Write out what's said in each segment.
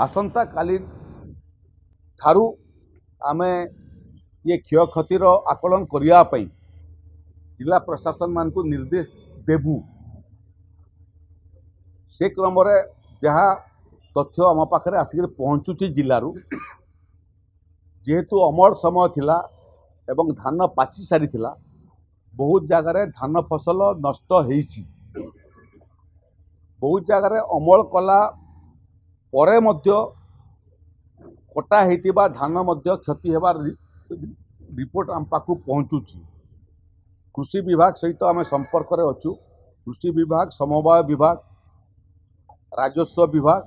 आसंता काली ठारू आमे ये क्षयक्षतिर आकलन करने जिला प्रशासन मान को निर्देश देबू से क्रम जहाँ तथ्य आम पाखे आसिक पहुँचुची जिलू जेहेतु अमल समय थिला एवं धान पाची सारी थिला बहुत जगार धान फसल नष्ट होईची बहुत जगार अमल कला परे मध्य कटा होइतिबा धान मध्य क्षति हेबार रिपोर्ट आम पाखु पहुँचुची। कृषि विभाग सहित आम संपर्क रे अछु। कृषि विभाग, समवाय विभाग, राजस्व विभाग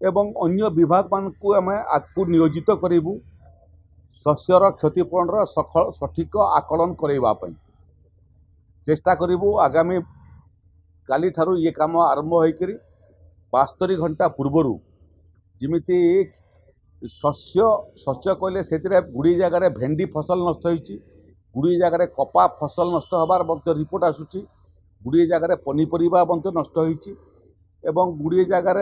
एवं अन्य विभाग मान को आम आगु नियोजित करिबु शस्यर क्षतिपूरण सठिक आकलन करैबा पई चेष्टा करिबु। आगामी काली ठारू ये काम आरंभ होइकरी 72 घंटा पूर्वर जिमिति शस्य कहले से गुड़ी जगार भेंडी फसल नष्ट होइची, गुड़ी जगार कपा फसल नष्ट होबार रिपोर्ट आसुची, गुड़ी जगार पनीपरिबा नष्ट होइची एवं गुड़ी जगार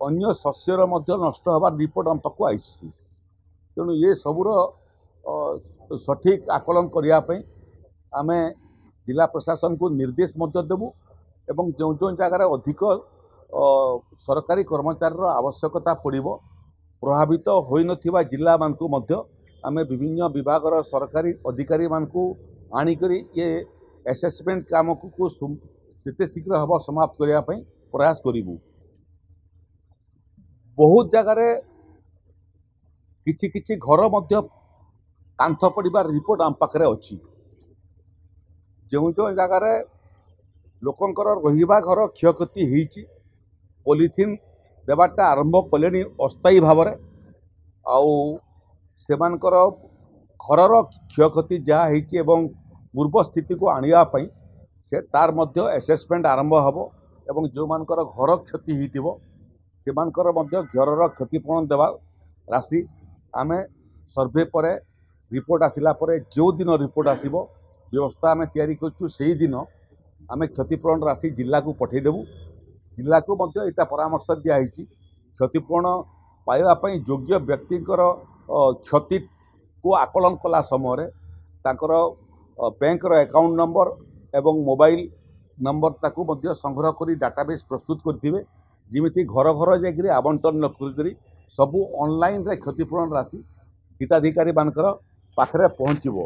अन्य शस्यर नष्ट होबार रिपोर्ट हम पाखु आइछि। तेणु ये सबूर सठिक आकलन करने आमे जिला प्रशासन को निर्देश देबू एवं जो जो जगार अधिक सरकारी कर्मचारी आवश्यकता पड़िबो प्रभावित होई नथिबा जिला मानकु मध्य आमे विभिन्न विभागर सरकारी अधिकारी मानकु आनिकरी ये एसेसमेंट काम को सेते शीघ्र हब समाप्त करिया पई प्रयास करिबू। बहुत जगार किछि किछि घर मध्य कांथ पड़िबार रिपोर्ट आम पाखरे अछि। जो जो जगार लोकंकर रहिबा घर क्षयक्षति होईची पॉलिथिन देवाटा आरंभ कले अस्थायी भाव सेमानकर घरर क्षयक्षति जहाँ होईची एवं पूर्व स्थिति को आनिया पई से तार मध्य एसेसमेंट आरंभ हबो एवं जो मानकर घर क्षति होइतिबो सेमानकर मध्य घरर क्षतिपूरण देवा राशि आमे सर्वे पर रिपोर्ट आसिला परे जो दिन रिपोर्ट आसिबो व्यवस्था आमे तैयारी करछु सेही दिन आमे क्षतिपूरण राशि जिला को पठेदेबू। जिला को मध्य एटा परामर्श दिया होईची क्षतिपूरण पाइबा पई योग्य व्यक्तिकर क्षति को आकलन कला समय ताकर बैंक अकाउंट नंबर एवं मोबाइल नंबर ताकू मध्य संग्रह करी डाटाबेस प्रस्तुत करथिबे जिमिति घर घर जाकरी आवंटन न करी सबू ऑनलाइन रे क्षतिपूरण राशि हिताधिकारी मानकर पाखरे पहुँचबो।